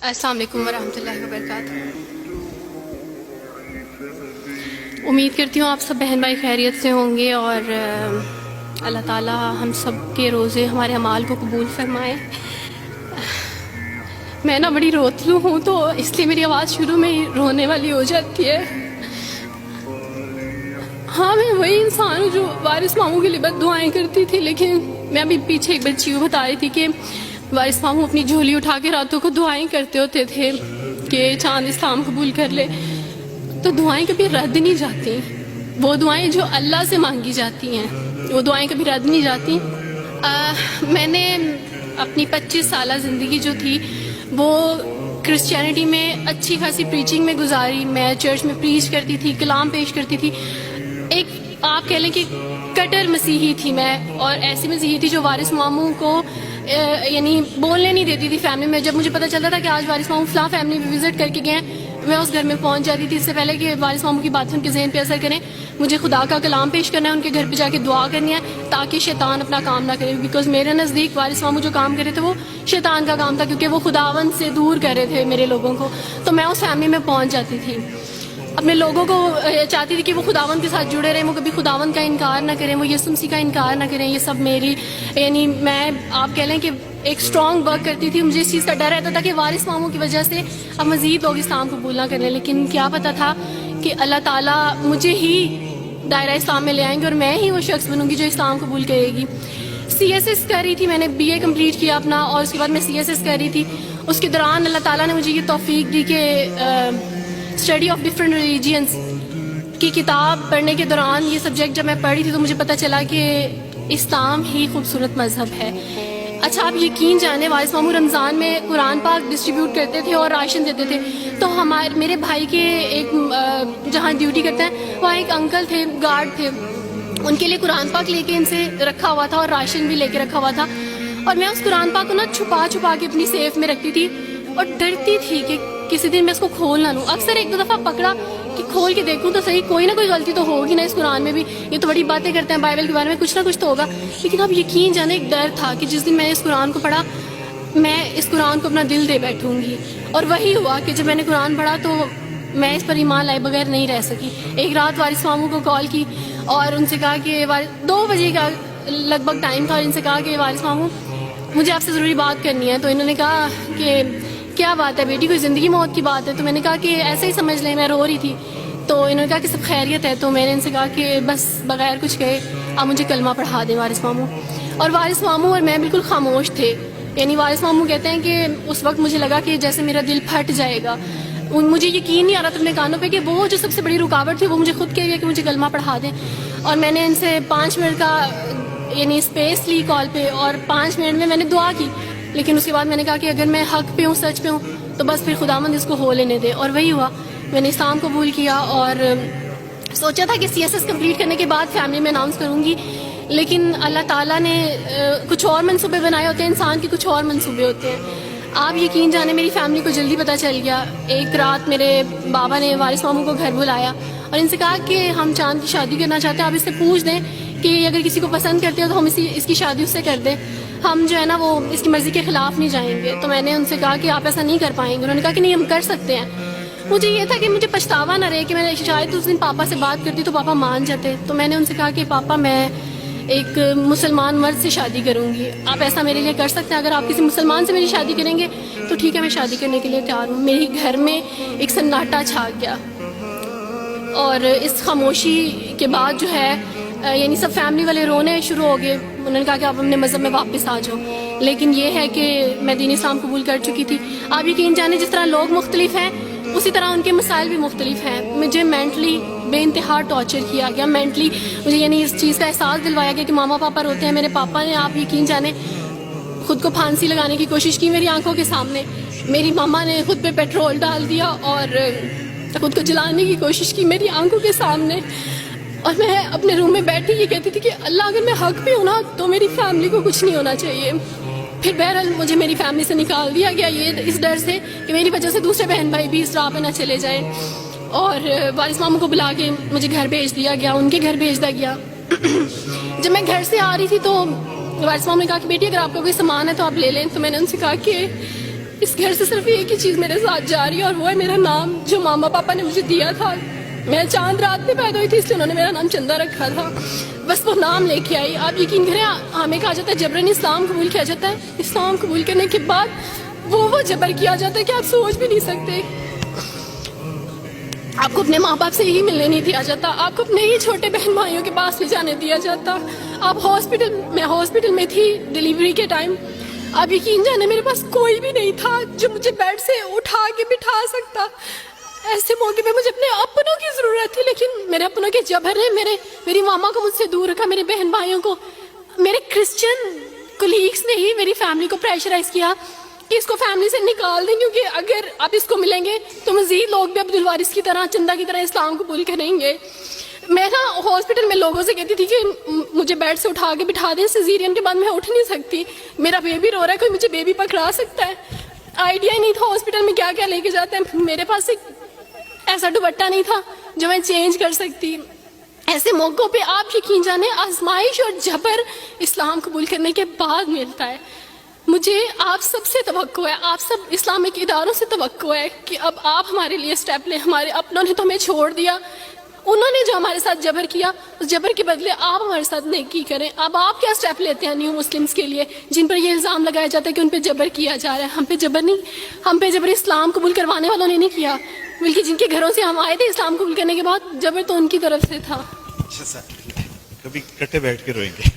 अस्सलाम वालेकुम वरहमतुल्लाहि वबरकातुहू। उम्मीद करती हूँ आप सब बहन भाई खैरियत से होंगे और अल्लाह ताला हम सब के रोज़े हमारे अमाल को कबूल फरमाए। मैं ना बड़ी रोतलू हूँ तो इसलिए मेरी आवाज़ शुरू में ही रोने वाली हो जाती है। हाँ, मैं वही इंसान हूँ जो वारिस मामू के लिए बद दुआएँ करती थी, लेकिन मैं अभी पीछे एक बच्ची को बता रही थी कि वारिस मामू अपनी झोली उठा के रातों को दुआएं करते होते थे कि चांद इस्लाम कबूल कर ले। तो दुआएं कभी रद्द नहीं जाती, वो दुआएं जो अल्लाह से मांगी जाती हैं वो दुआएं कभी रद्द नहीं जाती। मैंने अपनी 25 साल ज़िंदगी जो थी वो क्रिश्चियनिटी में अच्छी खासी प्रीचिंग में गुजारी। मैं चर्च में प्रीच करती थी, कलाम पेश करती थी। एक आप कह लें कि कटर मसीही थी मैं, और ऐसी मसीही थी जो वारिस मामू को यानी बोलने नहीं देती थी फैमिली में। जब मुझे पता चलता था कि आज वारिस मामू फलां फैमिली में विजिट करके गए हैं, मैं उस घर में पहुंच जाती थी। इससे पहले कि वारिस मामू की बातें उनके ज़हन पे असर करें, मुझे खुदा का कलाम पेश करना है, उनके घर पे जाके दुआ करनी है ताकि शैतान अपना काम ना करे। बिकॉज मेरे नज़दीक वारिस मामू जो काम कर रहे थे वो शैतान का काम था, क्योंकि वो खुदावन से दूर कर रहे थे मेरे लोगों को। तो मैं उस फैमिली में पहुँच जाती थी, अपने लोगों को चाहती थी कि वो खुदावन के साथ जुड़े रहें, वो कभी खुदावन का इनकार ना करें, वो यीशु मसीह का इनकार ना करें। ये सब मेरी यानी मैं आप कह लें कि एक स्ट्रॉन्ग वर्क करती थी। मुझे इस चीज़ का डर रहता था कि वारिस मामू की वजह से अब मज़ीद लोग इस्लाम कबूल ना करें, लेकिन क्या पता था कि अल्लाह ताला मुझे ही दायरा इस्लाम में ले आएंगे और मैं ही वो शख्स बनूंगी जो इस्लाम कबूल करेगी। CSS कर रही थी, मैंने BA कंप्लीट किया अपना, और उसके बाद मैं CSS कर रही थी। उसके दौरान अल्लाह ताला ने मुझे ये तौफीक दी कि स्टडी ऑफ डिफरेंट रिलीजियंस की किताब पढ़ने के दौरान ये सब्जेक्ट जब मैं पढ़ी थी तो मुझे पता चला कि इस्लाम ही खूबसूरत मज़हब है। अच्छा, आप यकीन जाने वारिस मामू रमज़ान में कुरान पाक डिस्ट्रीब्यूट करते थे और राशन देते थे। तो मेरे भाई के एक जहाँ ड्यूटी करते हैं वहाँ एक अंकल थे, गार्ड थे, उनके लिए कुरान पाक लेके इनसे रखा हुआ था और राशन भी लेके रखा हुआ था। और मैं उस कुरान पाक को ना छुपा छुपा के अपनी सेफ में रखती थी और डरती थी कि किसी दिन मैं इसको खोल ना लूँ। अक्सर एक दो दफ़ा पकड़ा कि खोल के देखूँ तो सही, कोई ना कोई गलती तो होगी ना इस कुरान में भी। ये तो बड़ी बातें करते हैं बाइबल के बारे में, कुछ ना कुछ तो होगा। लेकिन अब यकीन जाने एक डर था कि जिस दिन मैंने इस कुरान को पढ़ा मैं इस कुरान को अपना दिल दे बैठूंगी। और वही हुआ कि जब मैंने कुरान पढ़ा तो मैं इस पर ईमान लाए बगैर नहीं रह सकी। एक रात वारिस मामू को कॉल की और उनसे कहा कि 2 बजे का लगभग टाइम था, और इनसे कहा कि वारिस मामू मुझे आपसे ज़रूरी बात करनी है। तो इन्होंने कहा कि क्या बात है बेटी, कोई ज़िंदगी मौत की बात है? तो मैंने कहा कि ऐसे ही समझ लें, मैं रो रही थी। तो इन्होंने कहा कि सब खैरियत है। तो मैंने इनसे कहा कि बस बगैर कुछ कहे आप मुझे कलमा पढ़ा दें वारिस मामू। और वारिस मामू और मैं बिल्कुल खामोश थे। यानी वारिस मामू कहते हैं कि उस वक्त मुझे लगा कि जैसे मेरा दिल फट जाएगा। मुझे यकीन नहीं आ रहा था अपने कानों पे कि वो जो सबसे बड़ी रुकावट थी वो मुझे खुद कह गया कि मुझे कलमा पढ़ा दें। और मैंने इनसे 5 मिनट का यानी स्पेस ली कॉल पे, और 5 मिनट में मैंने दुआ की। लेकिन उसके बाद मैंने कहा कि अगर मैं हक पे हूँ, सच पे हूँ, तो बस फिर खुदावंद इसको हो लेने दे। और वही हुआ, मैंने इस्लाम कबूल किया और सोचा था कि CSS कंप्लीट करने के बाद फैमिली में अनाउंस करूँगी। लेकिन अल्लाह ताला ने कुछ और मंसूबे बनाए होते हैं, इंसान के कुछ और मंसूबे होते हैं। आप यकीन जाने मेरी फैमिली को जल्दी पता चल गया। एक रात मेरे बाबा ने वारिस मामू को घर बुलाया और इनसे कहा कि हम चांद की शादी करना चाहते हैं, आप इससे पूछ दें कि अगर किसी को पसंद करते हो तो हम इसकी शादी उससे कर दें, हम जो है ना वो इसकी मर्ज़ी के ख़िलाफ़ नहीं जाएंगे। तो मैंने उनसे कहा कि आप ऐसा नहीं कर पाएंगे। उन्होंने कहा कि नहीं, हम कर सकते हैं। मुझे ये था कि मुझे पछतावा ना रहे कि मैंने शायद उस दिन पापा से बात करती तो पापा मान जाते। तो मैंने उनसे कहा कि पापा मैं एक मुसलमान मर्द से शादी करूँगी, आप ऐसा मेरे लिए कर सकते हैं? अगर आप किसी मुसलमान से मेरी शादी करेंगे तो ठीक है, मैं शादी करने के लिए तैयार हूँ। मेरे घर में एक सन्नाटा छा गया और इस खामोशी के बाद जो है यानी सब फैमिली वाले रोने शुरू हो गए। उन्होंने कहा कि आप अपने मज़हब में वापस आ जाओ। लेकिन ये है कि मैं दीन इस्लाम कबूल कर चुकी थी। आप यकीन जाने जिस तरह लोग मुख्तलिफ हैं उसी तरह उनके मसाइल भी मुख्तलिफ हैं। मुझे मेंटली बेइंतहा टॉर्चर किया गया। मेंटली मुझे यानी इस चीज़ का एहसास दिलवाया गया कि मामा पापा रोते हैं। मेरे पापा ने आप यकीन जाने खुद को फांसी लगाने की कोशिश की मेरी आंखों के सामने। मेरी मामा ने खुद पे पेट्रोल डाल दिया और खुद को जलाने की कोशिश की मेरी आंखों के सामने। और मैं अपने रूम में बैठी ये कहती थी कि अल्लाह अगर मैं हक पे हूँ ना तो मेरी फैमिली को कुछ नहीं होना चाहिए। फिर बहरहाल मुझे मेरी फैमिली से निकाल दिया गया, ये इस डर से कि मेरी वजह से दूसरे बहन भाई भी इस राह पे ना चले जाएं। और वारिस मामू को बुला के मुझे घर भेज दिया गया, उनके घर भेज दिया गया। जब मैं घर से आ रही थी तो वारिस मामू ने कहा कि बेटी अगर आपका कोई सामान है तो आप ले लें। तो मैंने उनसे कहा कि اس گھر سے صرف ایک ہی چیز میرے ساتھ جا رہی ہے اور وہ ہے میرا نام جو ماما پاپا نے مجھے دیا تھا. میں چاند رات میں پیدا ہوئی تھی اس لیے انہوں نے میرا نام چندہ رکھا تھا. بس وہ نام لے کے آئی. آپ یقین کریں ہمیں کہا جاتا ہے جبرن اسلام قبول کیا جاتا ہے. اسلام قبول کرنے کے بعد وہ جبر کیا جاتا ہے کہ آپ سوچ بھی نہیں سکتے. آپ کو اپنے ماں باپ سے ہی ملنے نہیں دیا جاتا. آپ کو اپنے ہی چھوٹے بہن بھائیوں کے پاس لے جانے دیا جاتا. آپ میں ہاسپٹل میں تھی ڈیلیوری کے ٹائم. آپ یقین جانے میرے پاس کوئی بھی نہیں تھا جو مجھے بیڈ سے اٹھا کے بٹھا سکتا. ایسے موقع پہ مجھے اپنے اپنوں کی ضرورت تھی لیکن میرے اپنوں کے جبر نے میری ماما کو مجھ سے دور رکھا. میرے بہن بھائیوں کو, میرے کرسچن کولیگس نے ہی میری فیملی کو پریشرائز کیا کہ اس کو فیملی سے نکال دیں کیونکہ اگر آپ اس کو ملیں گے تو مزید لوگ بھی عبدالوارث کی طرح چندہ کی طرح اسلام قبول کریں گے. میں نا ہاسپٹل میں لوگوں سے کہتی تھی کہ مجھے بیڈ سے اٹھا کے بٹھا دیں, سیزیرین کے بعد میں اٹھ نہیں سکتی, میرا بیبی رو رہا ہے, کوئی مجھے بیبی پکڑا سکتا ہے. آئیڈیا ہی نہیں تھا ہاسپٹل میں کیا کیا لے کے جاتے ہیں. میرے پاس ایک ایسا دوپٹہ نہیں تھا جو میں چینج کر سکتی. ایسے موقعوں پہ آپ یقین جانے آزمائش اور جبر اسلام قبول کرنے کے بعد ملتا ہے. مجھے آپ سب سے توقع ہے, آپ سب اسلامک اداروں سے توقع ہے کہ اب آپ ہمارے لیے اسٹیپ لیں. ہمارے اپنوں نے تو ہمیں چھوڑ دیا, انہوں نے جو ہمارے ساتھ جبر کیا اس جبر کے بدلے آپ ہمارے ساتھ نیکی کریں. اب آپ کیا اسٹیپ لیتے ہیں نیو مسلمس کے لیے جن پر یہ الزام لگایا جاتا ہے کہ ان پہ جبر کیا جا رہا ہے. ہم پہ جبر نہیں, ہم پہ جبر اسلام قبول کروانے والوں نے نہیں کیا بلکہ جن کے گھروں سے ہم آئے تھے اسلام قبول کرنے کے بعد جبر تو ان کی طرف سے تھا. اچھا سر, کبھی کٹے بیٹھ کے روئیں گے.